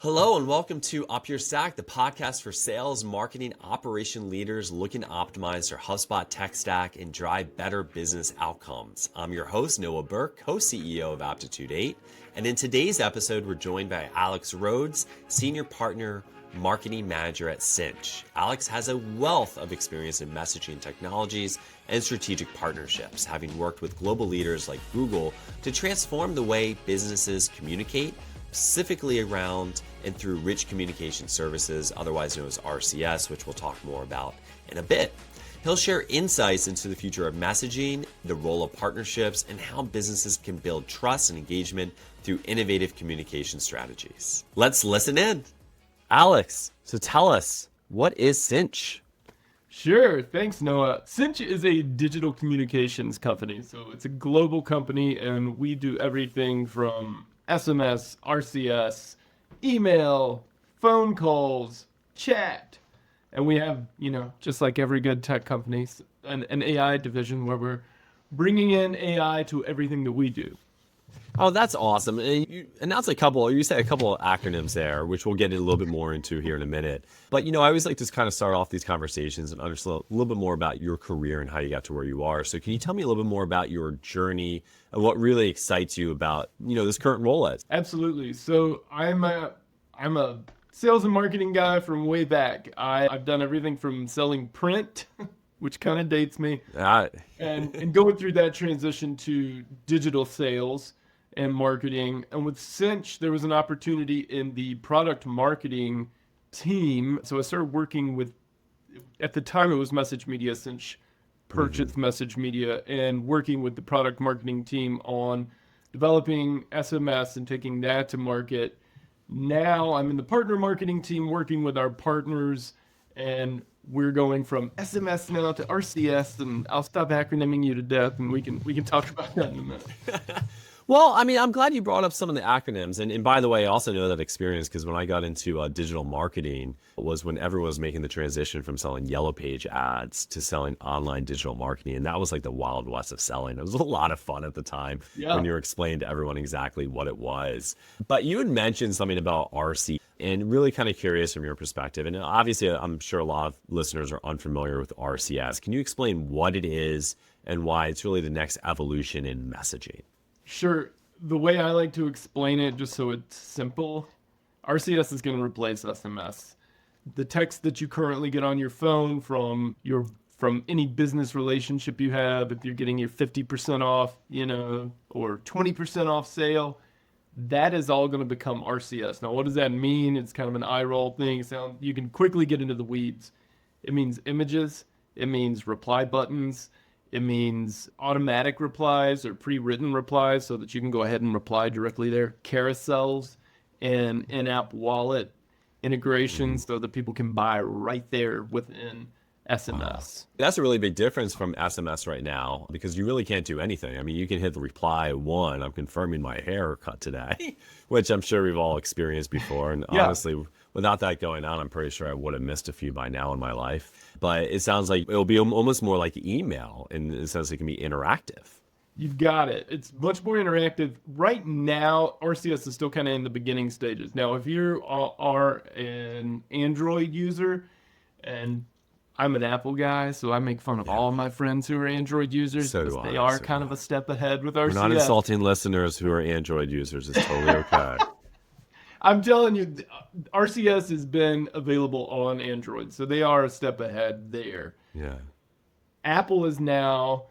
Hello and welcome to UpYourStack, the podcast for sales, marketing, operation leaders looking to optimize their HubSpot tech stack and drive better business outcomes. I'm your host, Noah Berk, co-CEO of Aptitude 8. And in today's episode, we're joined by Alex Rhodes, Senior Partner Marketing Manager at Sinch. Alex has a wealth of experience in messaging technologies and strategic partnerships, having worked with global leaders like Google to transform the way businesses communicate, specifically around and through rich communication services, otherwise known as RCS, which we'll talk more about in a bit. He'll share insights into the future of messaging, the role of partnerships, and how businesses can build trust and engagement through innovative communication strategies. Let's listen in. Alex, so tell us, what is Sinch? Sure. Thanks, Noah. Sinch is a digital communications company. So it's a global company, and we do everything from SMS, RCS, email, phone calls, chat. And we have, just like every good tech company, an AI division where we're bringing in AI to everything that we do. Oh, that's awesome. And you announced you said a couple of acronyms there, which we'll get a little bit more into here in a minute. But, I always like to kind of start off these conversations and understand a little bit more about your career and how you got to where you are. So can you tell me a little bit more about your journey and what really excites you about, this current role as? Absolutely. So I'm a sales and marketing guy from way back. I've done everything from selling print, which kind of dates me, and going through that transition to digital sales and marketing. And with Sinch, there was an opportunity in the product marketing team. So I started working with, at the time it was Message Media. Sinch purchased Message Media, and working with the product marketing team on developing SMS and taking that to market. Now I'm in the partner marketing team working with our partners, and we're going from SMS now to RCS, and I'll stop acronyming you to death, and we can talk about that in a minute. Well, I'm glad you brought up some of the acronyms. And by the way, I also know that experience because when I got into digital marketing was when everyone was making the transition from selling yellow page ads to selling online digital marketing. And that was like the Wild West of selling. It was a lot of fun at the time when you were explaining to everyone exactly what it was. But you had mentioned something about RC, and really kind of curious from your perspective. And obviously, I'm sure a lot of listeners are unfamiliar with RCS. Can you explain what it is and why it's really the next evolution in messaging? Sure. The way I like to explain it, just so it's simple, RCS is going to replace SMS. The text that you currently get on your phone from any business relationship you have, if you're getting your 50% off, or 20% off sale, that is all going to become RCS. Now, what does that mean? It's kind of an eye roll thing. So you can quickly get into the weeds. It means images. It means reply buttons. It means automatic replies or pre-written replies so that you can go ahead and reply directly there. Carousels and in-app wallet integrations so that people can buy right there within SMS. That's a really big difference from SMS right now because you really can't do anything. You can hit the reply one, I'm confirming my haircut today, which I'm sure we've all experienced before. And honestly, without that going on, I'm pretty sure I would have missed a few by now in my life. But it sounds like it'll be almost more like email in the sense it can be interactive. You've got it. It's much more interactive. Right now, RCS is still kind of in the beginning stages. Now, if you are an Android user, and I'm an Apple guy, so I make fun of all my friends who are Android users. So do I. They are kind of a step ahead with RCS. We're not insulting listeners who are Android users. It's totally okay. I'm telling you, RCS has been available on Android, so they are a step ahead there. Yeah. Apple is now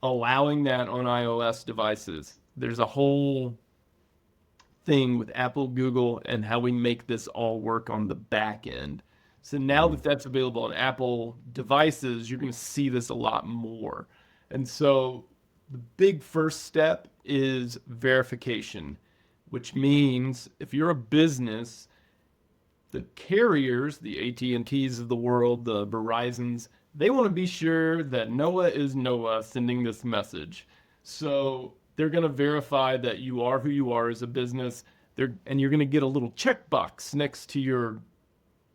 allowing that on iOS devices. There's a whole thing with Apple, Google, and how we make this all work on the back end. So now that that's available on Apple devices, you're going to see this a lot more. And so the big first step is verification, which means if you're a business, the carriers, the AT&Ts of the world, the Verizons, they want to be sure that Noah is Noah sending this message. So they're going to verify that you are who you are as a business. And you're going to get a little checkbox next to your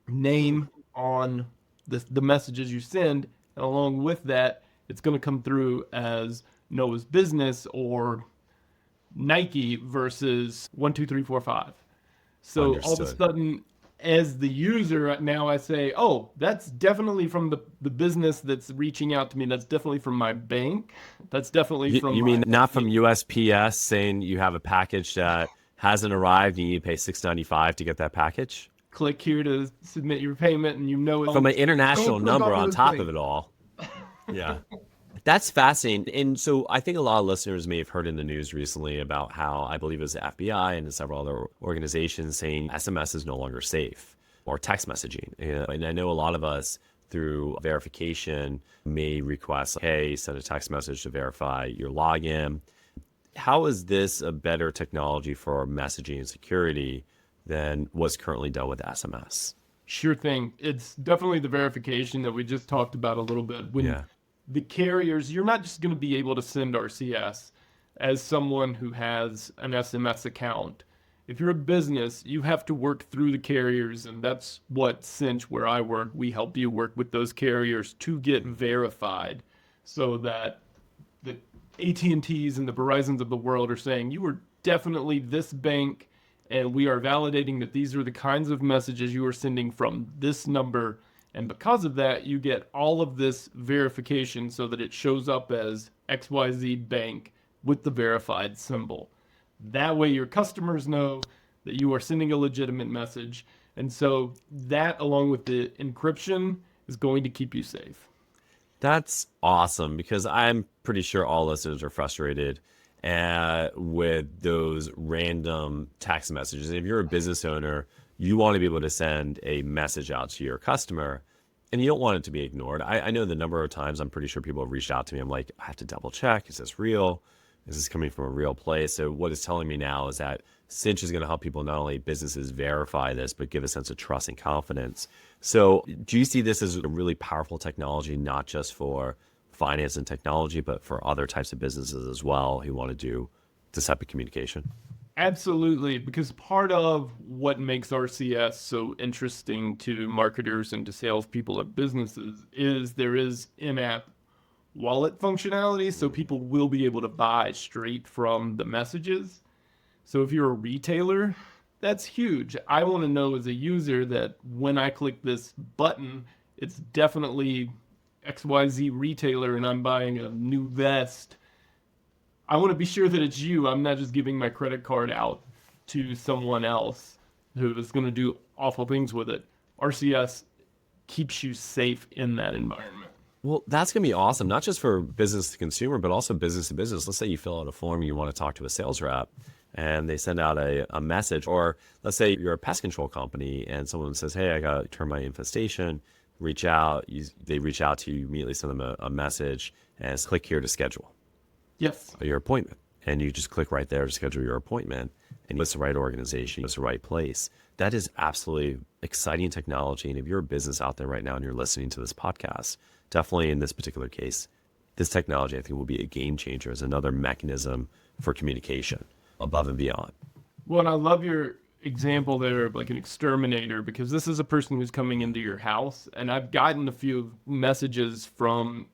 name on the messages you send. And along with that, it's going to come through as Noah's business or Nike versus 1, 2, 3, 4, 5. So all of a Understood. sudden, as the user, now I say, oh, that's definitely from the business that's reaching out to me. That's definitely from my bank. That's definitely from You my, mean not from USPS saying you have a package that hasn't arrived and you need to pay $6.95 to get that package? click here to submit your payment, and you know From an it's, international don't click number on on those top of links. it all. Yeah. That's fascinating. And so I think a lot of listeners may have heard in the news recently about how I believe it was the FBI and several other organizations saying SMS is no longer safe or text messaging. And I know a lot of us through verification may request, hey, send a text message to verify your login. How is this a better technology for messaging and security than what's currently done with SMS? Sure thing. It's definitely the verification that we just talked about a little bit. When Yeah. the carriers, you're not just going to be able to send RCS as someone who has an SMS account. If you're a business, you have to work through the carriers, and that's what Sinch, where I work, we help you work with those carriers to get verified so that the AT&Ts and the Verizons of the world are saying you were definitely this bank, and we are validating that these are the kinds of messages you are sending from this number. And because of that, you get all of this verification so that it shows up as XYZ Bank with the verified symbol. That way, your customers know that you are sending a legitimate message. And so, that, along with the encryption, is going to keep you safe. That's awesome because I'm pretty sure all listeners are frustrated with those random text messages. If you're a business owner, you want to be able to send a message out to your customer and you don't want it to be ignored. I know the number of times I'm pretty sure people have reached out to me. I'm like, I have to double check. Is this real? Is this coming from a real place? So what it's telling me now is that Sinch is going to help people, not only businesses, verify this, but give a sense of trust and confidence. So do you see this as a really powerful technology, not just for finance and technology, but for other types of businesses as well who want to do this type of communication? Absolutely, because part of what makes RCS so interesting to marketers and to salespeople at businesses is there is in-app wallet functionality, so people will be able to buy straight from the messages. So if you're a retailer, that's huge. I want to know as a user that when I click this button, it's definitely XYZ retailer and I'm buying a new vest. I want to be sure that it's you. I'm not just giving my credit card out to someone else who is going to do awful things with it. RCS keeps you safe in that environment. Well, that's going to be awesome, not just for business to consumer, but also business to business. Let's say you fill out a form, you want to talk to a sales rep, and they send out a message. Or let's say you're a pest control company and someone says, hey, I got termite infestation. Reach out. They reach out to you, immediately send them a message and click here to schedule Yes. your appointment. And you just click right there to schedule your appointment. And it's the right organization, it's the right place. That is absolutely exciting technology. And if you're a business out there right now and you're listening to this podcast, definitely in this particular case, this technology I think will be a game changer as another mechanism for communication above and beyond. Well, and I love your example there of like an exterminator, because this is a person who's coming into your house, and I've gotten a few messages from,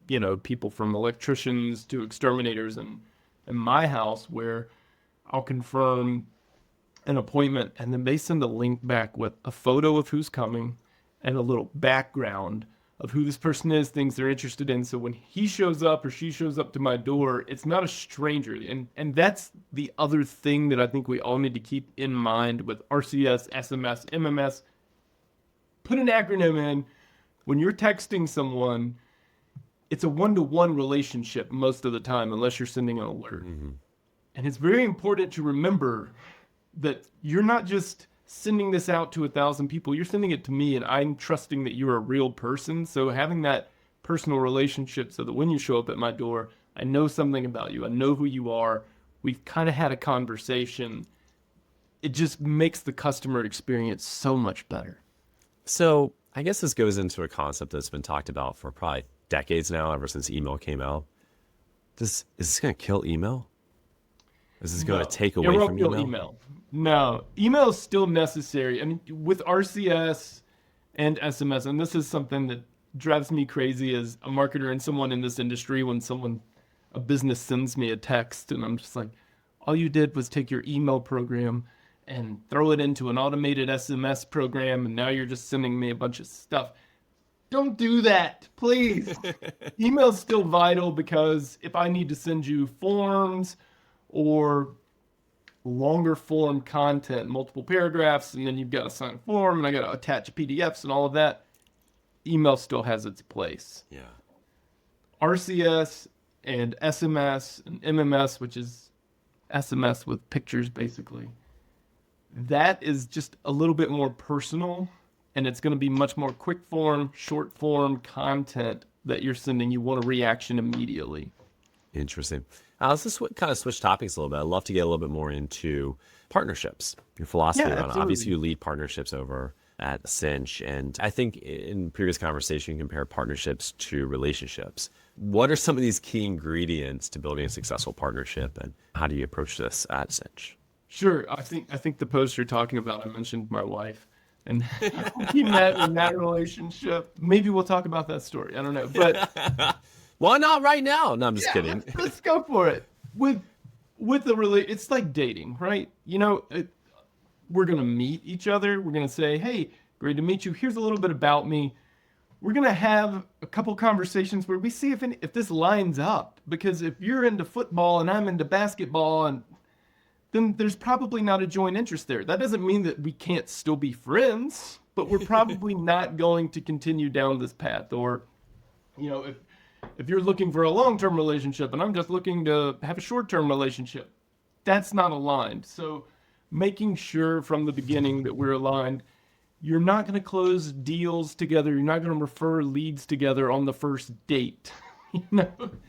people from electricians to exterminators in my house where I'll confirm an appointment and then they send a link back with a photo of who's coming and a little background of who this person is, things they're interested in. So when he shows up or she shows up to my door, it's not a stranger. And that's the other thing that I think we all need to keep in mind with RCS, SMS, MMS. Put an acronym in. When you're texting someone, it's a one-to-one relationship most of the time, unless you're sending an alert. Mm-hmm. And it's very important to remember that you're not just sending this out to 1,000 people, you're sending it to me, and I'm trusting that you're a real person. So having that personal relationship so that when you show up at my door, I know something about you. I know who you are. We've kind of had a conversation. It just makes the customer experience so much better. So I guess this goes into a concept that's been talked about for probably decades now, ever since email came out. Is this going to kill email? Is this going to take away from email? No, email is still necessary. And with RCS and SMS, and this is something that drives me crazy as a marketer and someone in this industry, when a business sends me a text and I'm just like, all you did was take your email program and throw it into an automated SMS program, and now you're just sending me a bunch of stuff. Don't do that, please. Email's still vital, because if I need to send you forms or longer form content, multiple paragraphs, and then you've got to sign a form and I got to attach PDFs and all of that, email still has its place. Yeah. RCS and SMS and MMS, which is SMS with pictures basically, that is just a little bit more personal, and it's going to be much more quick form, short form content that you're sending. You want a reaction immediately. Interesting. Let's just kind of switch topics a little bit. I'd love to get a little bit more into partnerships, your philosophy around it. Obviously, you lead partnerships over at Sinch, and I think in previous conversation, you compared partnerships to relationships. What are some of these key ingredients to building a successful partnership, and how do you approach this at Sinch? Sure. I think the post you're talking about, I mentioned my wife, and we met in that relationship. Maybe we'll talk about that story. I don't know, but why not right now? No, I'm just kidding. Let's go for it. With it's like dating, right? We're gonna meet each other. We're gonna say, "Hey, great to meet you. Here's a little bit about me." We're gonna have a couple conversations where we see if this lines up. Because if you're into football and I'm into basketball, and then there's probably not a joint interest there. That doesn't mean that we can't still be friends, but we're probably not going to continue down this path. Or, if you're looking for a long-term relationship and I'm just looking to have a short-term relationship, that's not aligned. So making sure from the beginning that we're aligned. You're not going to close deals together. You're not going to refer leads together on the first date.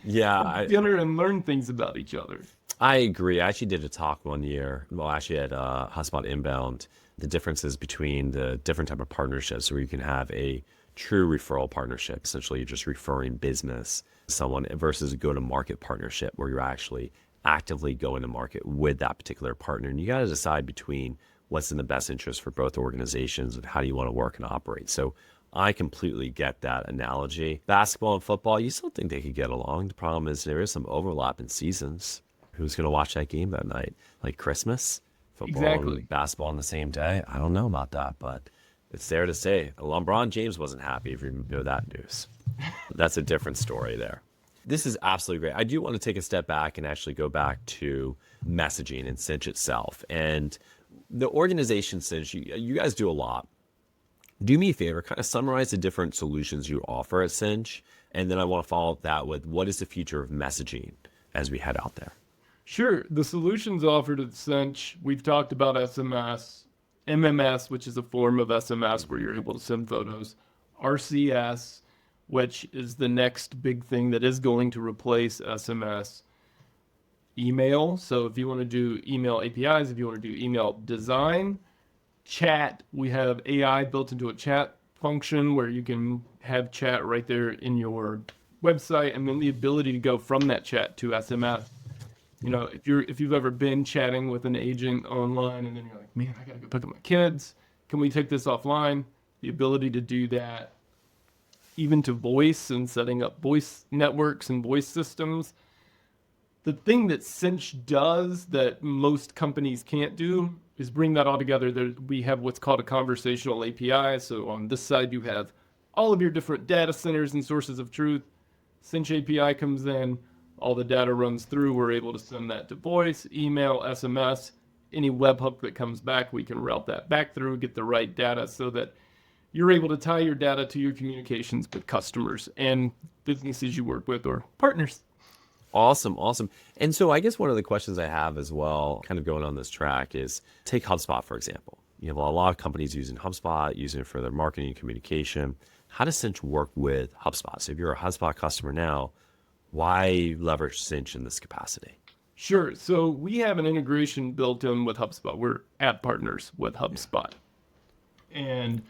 Yeah. Dinner and learn things about each other. I agree. I actually did a talk one year, at HubSpot Inbound, the differences between the different type of partnerships where you can have a true referral partnership, essentially you're just referring business to someone, versus a go-to-market partnership where you're actually actively going to market with that particular partner. And you got to decide between what's in the best interest for both organizations and how do you want to work and operate. So I completely get that analogy. Basketball and football, you still think they could get along. The problem is there is some overlap in seasons. Who's going to watch that game that night? Like Christmas? Football and basketball on the same day? I don't know about that, but it's there to say. LeBron James wasn't happy, if you know that news. That's a different story there. This is absolutely great. I do want to take a step back and actually go back to messaging and Sinch itself. And the organization Sinch, you guys do a lot. Do me a favor, kind of summarize the different solutions you offer at Sinch. And then I want to follow up that with what is the future of messaging as we head out there? Sure. The solutions offered at Sinch, we've talked about SMS, MMS, which is a form of SMS where you're able to send photos, RCS, which is the next big thing that is going to replace SMS, email. So if you want to do email APIs, if you want to do email design, chat, we have AI built into a chat function where you can have chat right there in your website, and then the ability to go from that chat to SMS. If you've ever been chatting with an agent online and then you're like, man, I gotta go pick up my kids. Can we take this offline? The ability to do that, even to voice and setting up voice networks and voice systems. The thing that Sinch does that most companies can't do is bring that all together. We have what's called a conversational API. So on this side, you have all of your different data centers and sources of truth. Sinch API comes in. All the data runs through. We're able to send that to voice, email, SMS. Any webhook that comes back, we can route that back through, get the right data so that you're able to tie your data to your communications with customers and businesses you work with or partners. Awesome. And so I guess one of the questions I have as well, kind of going on this track, is take HubSpot, for example. You have a lot of companies using HubSpot, using it for their marketing and communication. How does Sinch work with HubSpot? So if you're a HubSpot customer now, why leverage Sinch in this capacity? Sure. So we have an integration built in with HubSpot. We're app partners with HubSpot. And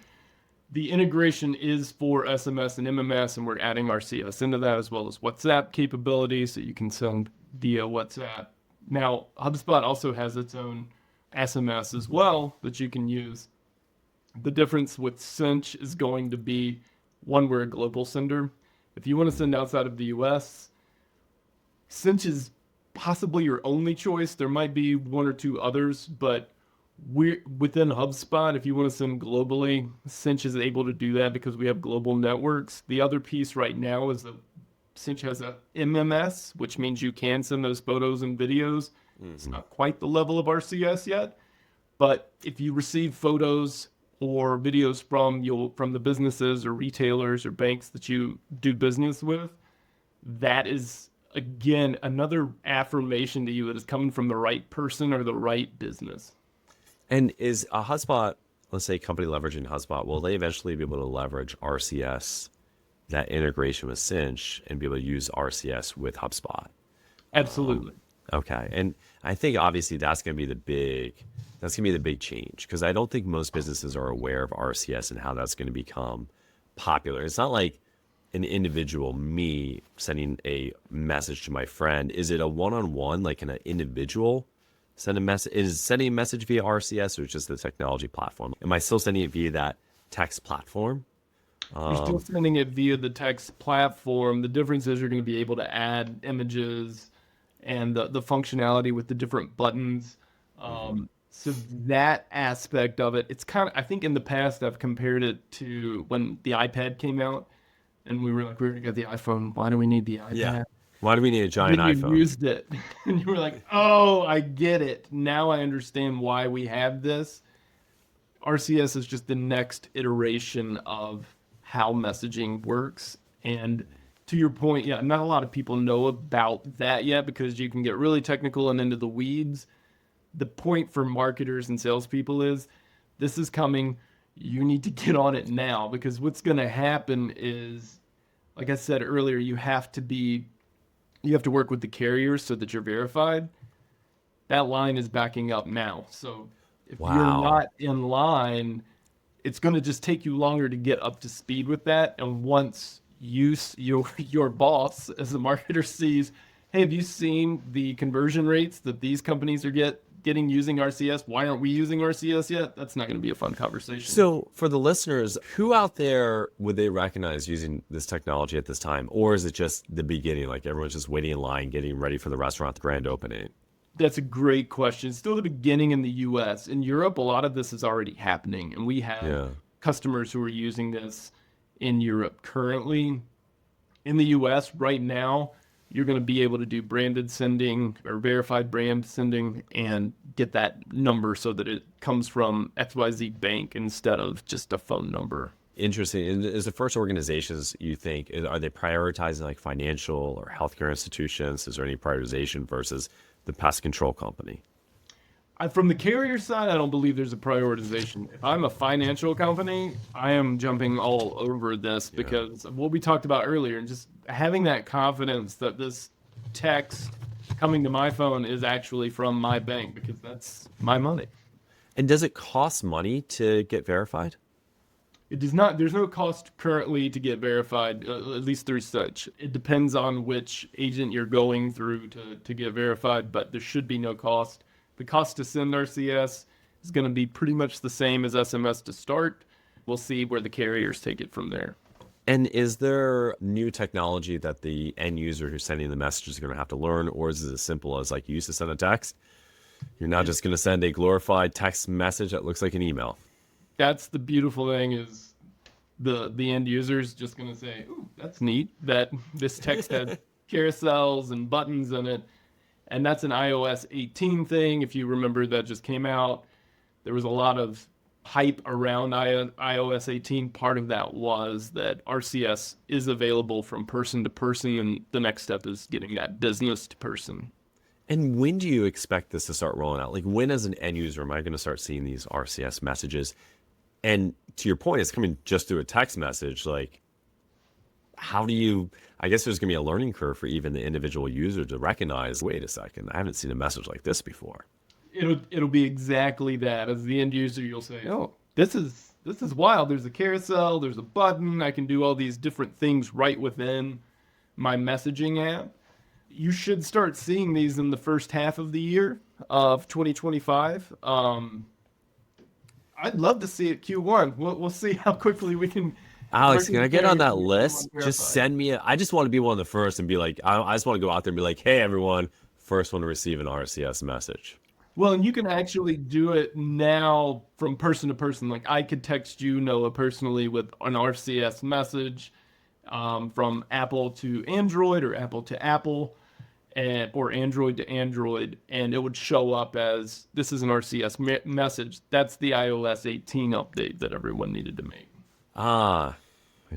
the integration is for SMS and MMS, and we're adding RCS into that, as well as WhatsApp capabilities that you can send via WhatsApp. Now, HubSpot also has its own SMS as well that you can use. The difference with Sinch is going to be, one, we're a global sender. If you want to send outside of the US, Sinch is possibly your only choice. There might be one or two others, but we're within HubSpot. If you want to send globally, Sinch is able to do that because we have global networks. The other piece right now is that Sinch has a MMS, which means you can send those photos and videos. It's not quite the level of RCS yet, but if you receive photos or videos from the businesses or retailers or banks that you do business with, that is again another affirmation to you that is coming from the right person or the right business. And is a HubSpot, let's say company leveraging HubSpot, will they eventually be able to leverage RCS, that integration with Sinch, and be able to use RCS with HubSpot? Absolutely. Okay. And I think obviously that's going to be the big change, because I don't think most businesses are aware of RCS and how that's going to become popular. It's not like an individual me sending a message to my friend. Is it a one-on-one, like an individual send a message? Is sending a message via RCS, or just the technology platform? Am I still sending it via that text platform? You're still sending it via the text platform. The difference is you're going to be able to add images and the functionality with the different buttons. So that aspect of it, it's kind of, I think in the past I've compared it to when the iPad came out and we were like, we're going to get the iPhone. Why do we need the iPad? Yeah. Why do we need a giant Then you iPhone? used it and you were like, oh, I get it. Now I understand why we have this. RCS is just the next iteration of how messaging works. And to your point, yeah, not a lot of people know about that yet because you can get really technical and into the weeds. The point for marketers and salespeople is this is coming. You need to get on it now, because what's going to happen is, like I said earlier, you have to work with the carriers so that you're verified. That line is backing up now. So if you're Wow. not in line, it's going to just take you longer to get up to speed with that. And once your boss as a marketer sees, hey, have you seen the conversion rates that these companies are getting using RCS? Why aren't we using RCS yet? That's not going to be a fun conversation. So for the listeners, who out there would they recognize using this technology at this time? Or is it just the beginning, like everyone's just waiting in line, getting ready for the restaurant grand opening? That's a great question. It's still the beginning in the US. In Europe, a lot of this is already happening, and we have customers who are using this in Europe currently. In the US right now, you're going to be able to do branded sending or verified brand sending and get that number so that it comes from XYZ Bank instead of just a phone number. Interesting. And is the first organizations you think, are they prioritizing like financial or healthcare institutions? Is there any prioritization versus the pest control company? From the carrier side, I don't believe there's a prioritization. If I'm a financial company, I am jumping all over this because of what we talked about earlier, and just having that confidence that this text coming to my phone is actually from my bank, because that's my money. And does it cost money to get verified? It does not. There's no cost currently to get verified, at least through Sinch. It depends on which agent you're going through to get verified, but there should be no cost. The cost to send RCS is going to be pretty much the same as SMS to start. We'll see where the carriers take it from there. And is there new technology that the end user who's sending the message is going to have to learn, or is it as simple as like you used to send a text? You're now just going to send a glorified text message that looks like an email. That's the beautiful thing, is the end user is just going to say, ooh, that's neat that this text has carousels and buttons in it. And that's an iOS 18 thing. If you remember, that just came out. There was a lot of hype around iOS 18. Part of that was that RCS is available from person to person, and the next step is getting that business to person. And when do you expect this to start rolling out? Like, when as an end user am I going to start seeing these RCS messages? And to your point, it's coming just through a text message. Like, how do you, I guess there's going to be a learning curve for even the individual user to recognize, wait a second, I haven't seen a message like this before. It'll be exactly that. As the end user, you'll say, oh, this is wild. There's a carousel, there's a button. I can do all these different things right within my messaging app. You should start seeing these in the first half of the year of 2025. I'd love to see it Q1. We'll see how quickly we can. Alex, can I get on that list? Just send me I just want to be one of the first and be like, I just want to go out there and be like, hey, everyone, first one to receive an RCS message. Well, and you can actually do it now from person to person. Like I could text you, Noah, personally with an RCS message from Apple to Android or Apple to Apple or Android to Android, and it would show up as this is an RCS message. That's the iOS 18 update that everyone needed to make. I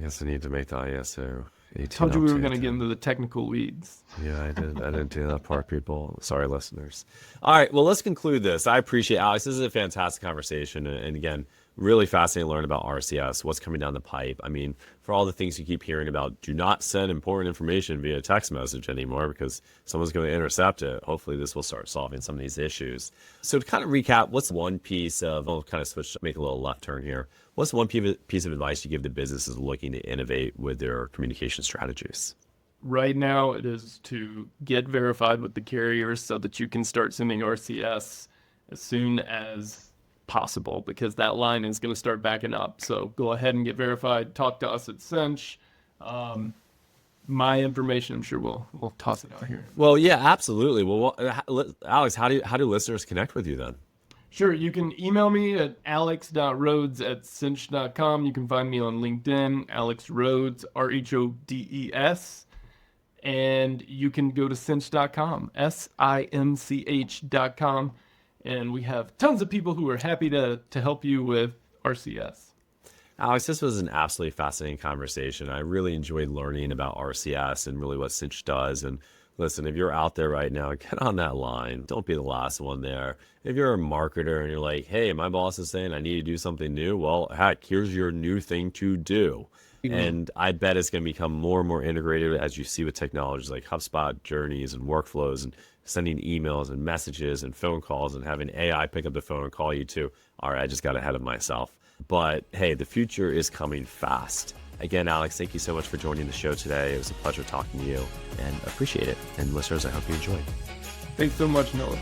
guess I need to make the ISO 18 Told you we were update going to get then. into the technical weeds. Yeah, I didn't do that part, people. Sorry, listeners. All right, well, let's conclude this. I appreciate Alex. This is a fantastic conversation, and again, really fascinating to learn about RCS, what's coming down the pipe. I mean, for all the things you keep hearing about, do not send important information via text message anymore because someone's going to intercept it. Hopefully, this will start solving some of these issues. So to kind of recap, what's one piece of, I'll kind of switch, make a little left turn here. What's one piece of advice you give to businesses looking to innovate with their communication strategies? Right now, it is to get verified with the carriers so that you can start sending RCS as soon as possible, because that line is going to start backing up. So go ahead and get verified. Talk to us at Sinch. My information, I'm sure we'll toss it out here. Well, yeah, absolutely. Well, Alex, how do listeners connect with you then? Sure, you can email me at alex.rhodes@cinch.com. You can find me on LinkedIn, Alex Rhodes, Rhodes. And you can go to Sinch.com, Sinch.com. And we have tons of people who are happy to help you with RCS. Alex, this was an absolutely fascinating conversation. I really enjoyed learning about RCS and really what Sinch does. And listen, if you're out there right now, get on that line. Don't be the last one there. If you're a marketer and you're like, hey, my boss is saying I need to do something new, well, heck, here's your new thing to do. And I bet it's going to become more and more integrated as you see with technologies like HubSpot journeys and workflows and sending emails and messages and phone calls and having AI pick up the phone and call you too. All right, I just got ahead of myself. But hey, the future is coming fast. Again, Alex, thank you so much for joining the show today. It was a pleasure talking to you and appreciate it. And listeners, I hope you enjoyed. Thanks so much, Noah.